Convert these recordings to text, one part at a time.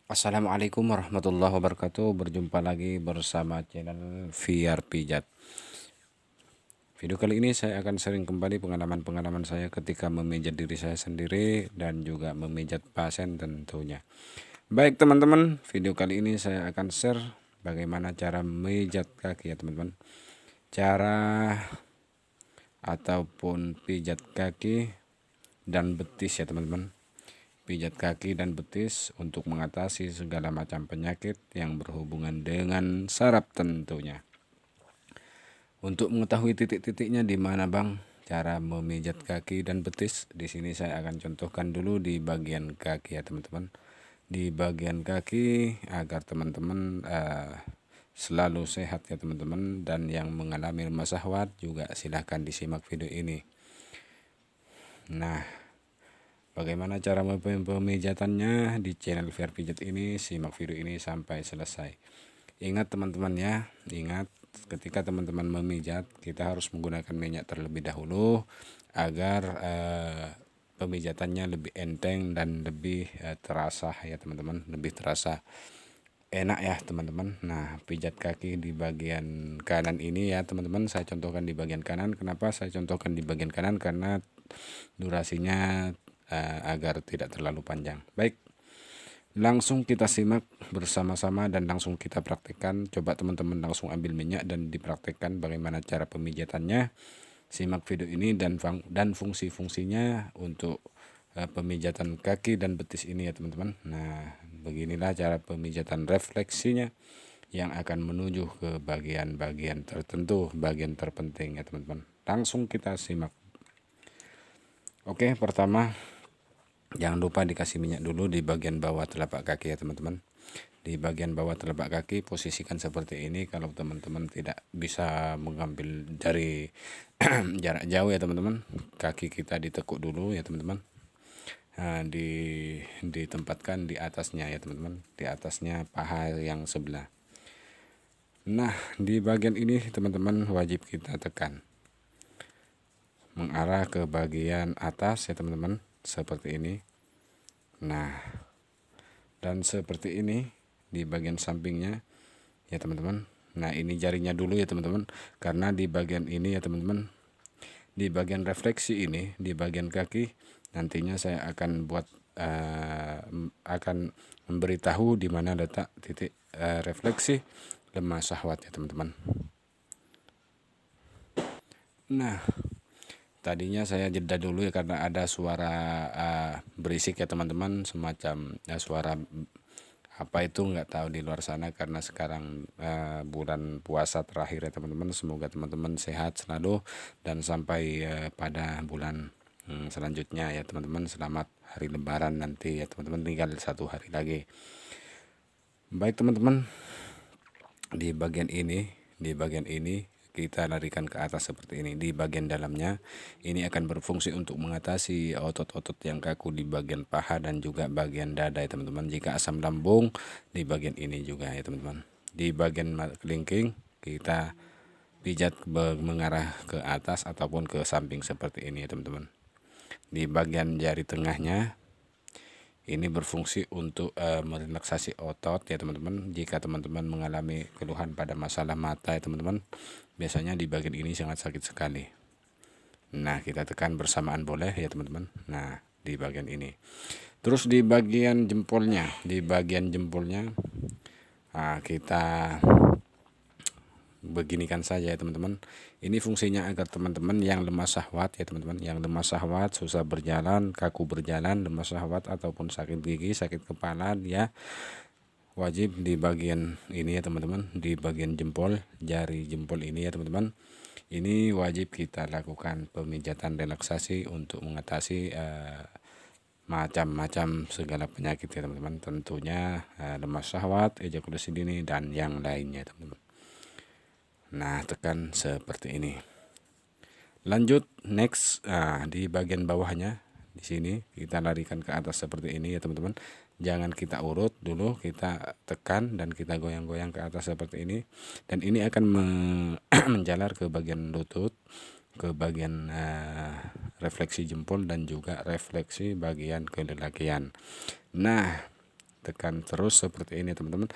Assalamualaikum warahmatullahi wabarakatuh. Berjumpa lagi bersama channel VR Pijat. Video kali ini saya akan sharing kembali pengalaman-pengalaman saya ketika memijat diri saya sendiri dan juga memijat pasien tentunya. Baik teman-teman, video kali ini saya akan share bagaimana cara memijat kaki ya teman-teman. Cara ataupun pijat kaki dan betis ya teman-teman. Pijat kaki dan betis untuk mengatasi segala macam penyakit yang berhubungan dengan saraf tentunya. Untuk mengetahui titik-titiknya di mana Bang cara memijat kaki dan betis, di sini saya akan contohkan dulu di bagian kaki ya teman-teman. Di bagian kaki agar teman-teman selalu sehat ya teman-teman, dan yang mengalami lemah syahwat juga silahkan disimak video ini. Nah, bagaimana cara pemijatannya di channel VR Pijat ini? Simak video ini sampai selesai. Ingat teman-teman ya, ingat ketika teman-teman memijat, kita harus menggunakan minyak terlebih dahulu agar pemijatannya lebih enteng dan lebih terasa ya teman-teman, lebih terasa enak ya teman-teman. Nah, pijat kaki di bagian kanan ini ya teman-teman, saya contohkan di bagian kanan. Kenapa saya contohkan di bagian kanan? Karena durasinya agar tidak terlalu panjang. Baik, langsung kita simak bersama-sama dan langsung kita praktekkan. Coba teman-teman langsung ambil minyak dan dipraktekkan bagaimana cara pemijatannya. Simak video ini dan fungsi-fungsinya untuk pemijatan kaki dan betis ini ya teman-teman. Nah, beginilah cara pemijatan refleksinya yang akan menuju ke bagian-bagian tertentu, bagian terpenting ya teman-teman. Langsung kita simak. Oke, pertama jangan lupa dikasih minyak dulu di bagian bawah telapak kaki ya teman-teman. Di bagian bawah telapak kaki posisikan seperti ini. Kalau teman-teman tidak bisa mengambil dari jarak jauh ya teman-teman, kaki kita ditekuk dulu ya teman-teman. Nah, ditempatkan di atasnya ya teman-teman, di atasnya paha yang sebelah. Nah, di bagian ini teman-teman wajib kita tekan mengarah ke bagian atas ya teman-teman, seperti ini. Nah, dan seperti ini di bagian sampingnya ya teman-teman. Nah, ini jarinya dulu ya teman-teman, karena di bagian ini ya teman-teman, di bagian refleksi ini, di bagian kaki, nantinya saya akan buat akan memberitahu di mana letak titik refleksi lemah syahwat ya teman-teman. Nah, tadinya saya jeda dulu ya karena ada suara berisik ya teman-teman, semacam suara apa itu nggak tahu di luar sana, karena sekarang bulan puasa terakhir ya teman-teman. Semoga teman-teman sehat selalu dan sampai pada bulan selanjutnya ya teman-teman. Selamat hari lebaran nanti ya teman-teman, tinggal 1 hari lagi. Baik teman-teman, di bagian ini kita larikan ke atas seperti ini. Di bagian dalamnya ini akan berfungsi untuk mengatasi otot-otot yang kaku di bagian paha dan juga bagian dada ya teman-teman. Jika asam lambung di bagian ini juga ya teman-teman. Di bagian kelingking kita pijat mengarah ke atas ataupun ke samping seperti ini ya teman-teman. Di bagian jari tengahnya ini berfungsi untuk merelaksasi otot ya teman-teman. Jika teman-teman mengalami keluhan pada masalah mata ya teman-teman, biasanya di bagian ini sangat sakit sekali. Nah, kita tekan bersamaan boleh ya teman-teman. Nah, di bagian ini. Terus di bagian jempolnya, kita beginikan saja ya teman-teman. Ini fungsinya agar teman-teman yang lemah syahwat ya teman-teman, yang lemah syahwat, susah berjalan, kaku berjalan, lemah syahwat ataupun sakit gigi, sakit kepala ya, wajib di bagian ini ya teman-teman, di bagian jempol, jari jempol ini ya teman-teman. Ini wajib kita lakukan pemijatan relaksasi untuk mengatasi macam-macam segala penyakit ya teman-teman. Tentunya lemah syahwat, ejakulasi dini dan yang lainnya teman-teman. Nah, tekan seperti ini. Lanjut next, di bagian bawahnya di sini kita larikan ke atas seperti ini ya teman-teman. Jangan kita urut dulu, kita tekan dan kita goyang-goyang ke atas seperti ini. Dan ini akan menjalar ke bagian lutut, ke bagian refleksi jempol dan juga refleksi bagian kelelakian. Nah, ditekan terus seperti ini teman-teman.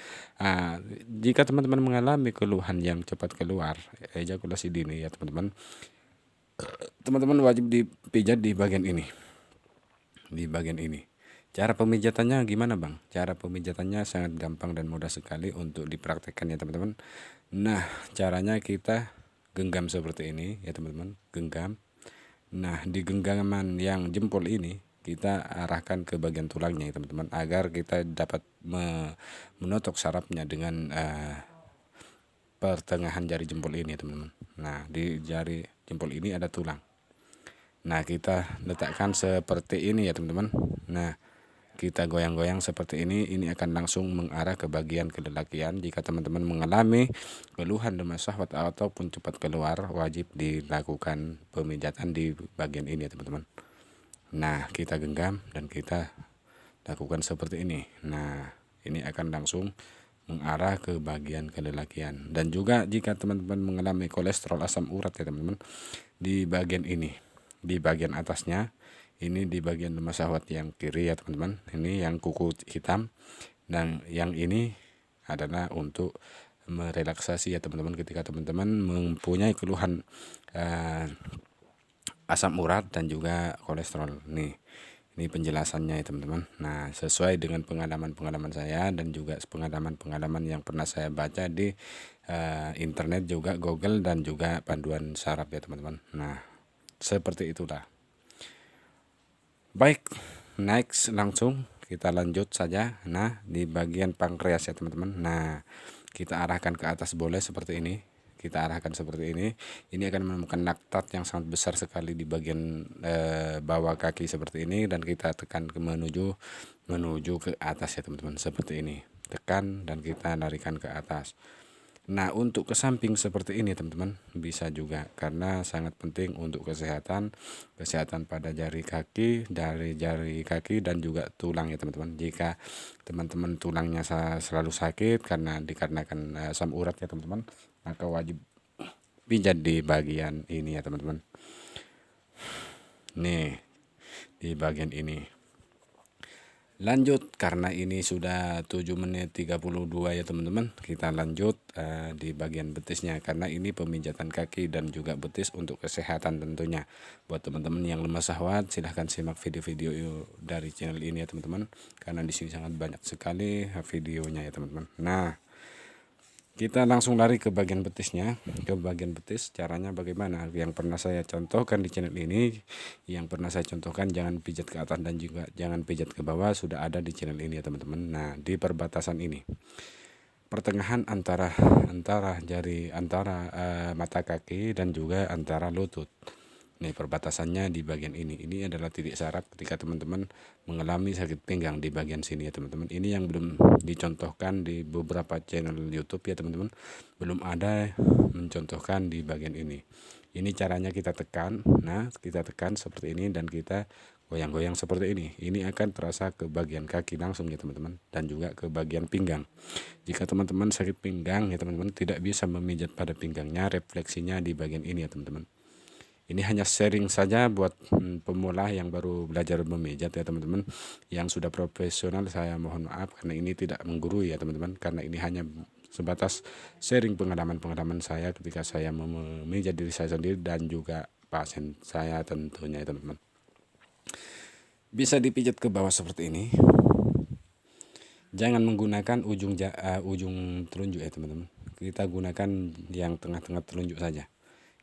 Jika teman-teman mengalami keluhan yang cepat keluar ejakulasi dini ya teman-teman, teman-teman wajib dipijat di bagian ini, di bagian ini. Cara pemijatannya gimana bang? Cara pemijatannya sangat gampang dan mudah sekali untuk dipraktekkan ya teman-teman. Nah, caranya kita genggam seperti ini ya teman-teman, genggam. Nah, di genggaman yang jempol ini kita arahkan ke bagian tulangnya ya teman-teman, agar kita dapat menotok sarafnya dengan pertengahan jari jempol ini ya teman-teman. Nah, di jari jempol ini ada tulang. Nah, kita letakkan seperti ini ya teman-teman. Nah, kita goyang-goyang seperti ini akan langsung mengarah ke bagian kelelakian. Jika teman-teman mengalami keluhan demam syahwat ataupun cepat keluar, wajib dilakukan pemijatan di bagian ini ya teman-teman. Nah, kita genggam dan kita lakukan seperti ini. Nah, ini akan langsung mengarah ke bagian kelelakian. Dan juga jika teman-teman mengalami kolesterol asam urat ya teman-teman, di bagian ini, di bagian atasnya, ini di bagian lemah syahwat yang kiri ya teman-teman, ini yang kuku hitam, dan yang ini adalah untuk merelaksasi ya teman-teman. Ketika teman-teman mempunyai keluhan asam urat dan juga kolesterol, nih ini penjelasannya ya teman-teman. Nah, sesuai dengan pengalaman-pengalaman saya dan juga pengalaman-pengalaman yang pernah saya baca di internet juga, Google, dan juga panduan saraf ya teman-teman. Nah, seperti itulah. Baik, next langsung kita lanjut saja. Nah, di bagian pankreas ya teman-teman. Nah, kita arahkan ke atas boleh seperti ini. Kita arahkan seperti ini. Ini akan menemukan laktat yang sangat besar sekali di bagian bawah kaki seperti ini, dan kita tekan menuju ke atas ya teman-teman, seperti ini. Tekan dan kita larikan ke atas. Nah, untuk ke samping seperti ini teman-teman bisa juga, karena sangat penting untuk kesehatan pada jari kaki, dari jari kaki dan juga tulang ya teman-teman. Jika teman-teman tulangnya selalu sakit dikarenakan asam urat ya teman-teman, maka wajib pijat di bagian ini ya teman-teman. Nih, di bagian ini. Lanjut, karena ini sudah 7 menit 32 ya teman-teman, kita lanjut di bagian betisnya, karena ini pemijatan kaki dan juga betis untuk kesehatan tentunya. Buat teman-teman yang lemah syahwat, silahkan simak video-video dari channel ini ya teman-teman, karena di sini sangat banyak sekali videonya ya teman-teman. Nah, kita langsung lari ke bagian betisnya. Ke bagian betis caranya bagaimana? Yang pernah saya contohkan di channel ini, jangan pijat ke atas dan juga jangan pijat ke bawah, sudah ada di channel ini ya teman-teman. Nah, di perbatasan ini, pertengahan antara mata kaki dan juga antara lutut. Nih, perbatasannya di bagian ini. Ini adalah titik saraf ketika teman-teman mengalami sakit pinggang di bagian sini ya teman-teman. Ini yang belum dicontohkan di beberapa channel YouTube ya teman-teman. Belum ada mencontohkan di bagian ini. Ini caranya kita tekan. Nah, kita tekan seperti ini dan kita goyang-goyang seperti ini. Ini akan terasa ke bagian kaki langsung ya teman-teman, dan juga ke bagian pinggang. Jika teman-teman sakit pinggang ya teman-teman, tidak bisa memijat pada pinggangnya, refleksinya di bagian ini ya teman-teman. Ini hanya sharing saja buat pemula yang baru belajar memijat ya teman-teman. Yang sudah profesional saya mohon maaf, karena ini tidak menggurui ya teman-teman, karena ini hanya sebatas sharing pengalaman-pengalaman saya ketika saya memijat diri saya sendiri dan juga pasien saya tentunya ya teman-teman. Bisa dipijat ke bawah seperti ini. Jangan menggunakan ujung telunjuk ya teman-teman. Kita gunakan yang tengah-tengah telunjuk saja.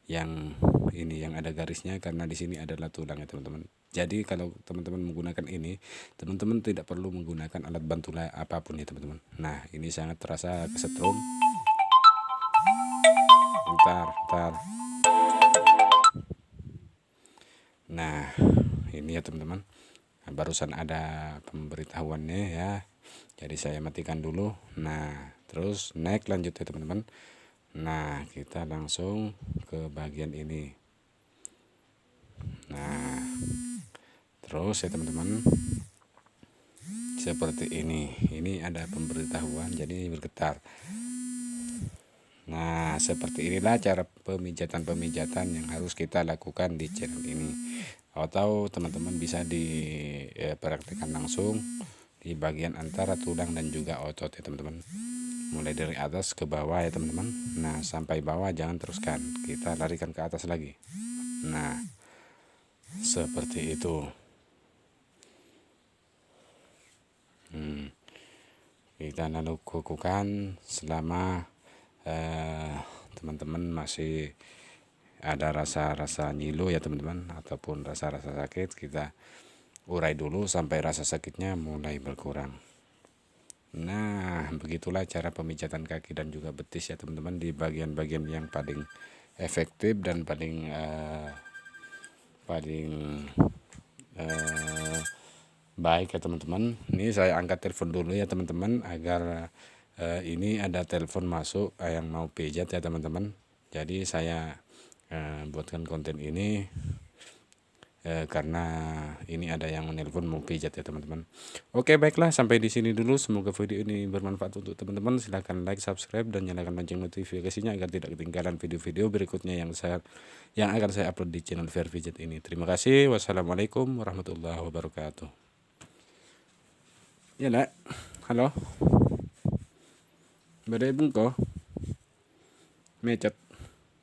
Yang ini yang ada garisnya, karena di sini adalah tulang ya teman-teman. Jadi kalau teman-teman menggunakan ini, teman-teman tidak perlu menggunakan alat bantu apapun ya teman-teman. Nah, ini sangat terasa kesetrum. Bentar. Nah, ini ya teman-teman. Barusan ada pemberitahuannya ya. Jadi saya matikan dulu. Nah, terus next lanjut ya teman-teman. Nah, kita langsung ke bagian ini. Nah, terus ya teman-teman, seperti ini. Ini ada pemberitahuan, jadi bergetar. Nah, seperti inilah cara pemijatan yang harus kita lakukan di channel ini. Atau teman-teman bisa dipraktikkan langsung di bagian antara tulang dan juga otot ya teman-teman. Mulai dari atas ke bawah ya teman-teman. Nah, sampai bawah jangan teruskan, kita larikan ke atas lagi. Nah, seperti itu. Kita lakukan selama teman-teman masih ada rasa-rasa nyilu ya teman-teman, ataupun rasa-rasa sakit, kita urai dulu sampai rasa sakitnya mulai berkurang. Nah, begitulah cara pemijatan kaki dan juga betis ya teman-teman, di bagian-bagian yang paling efektif dan paling baik ya teman-teman. Ini saya angkat telepon dulu ya teman-teman, agar ini ada telepon masuk yang mau pijat ya teman-teman. Jadi saya buatkan konten ini karena ini ada yang menelpon mau pijat ya teman-teman. Oke, baiklah, sampai di sini dulu. Semoga video ini bermanfaat untuk teman-teman. Silahkan like, subscribe, dan nyalakan lonceng notifikasinya agar tidak ketinggalan video-video berikutnya yang akan saya upload di channel Fair Pijat ini. Terima kasih. Wassalamualaikum warahmatullahi wabarakatuh. Ya nak, halo, badai bengko, mecet,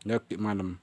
jok malam.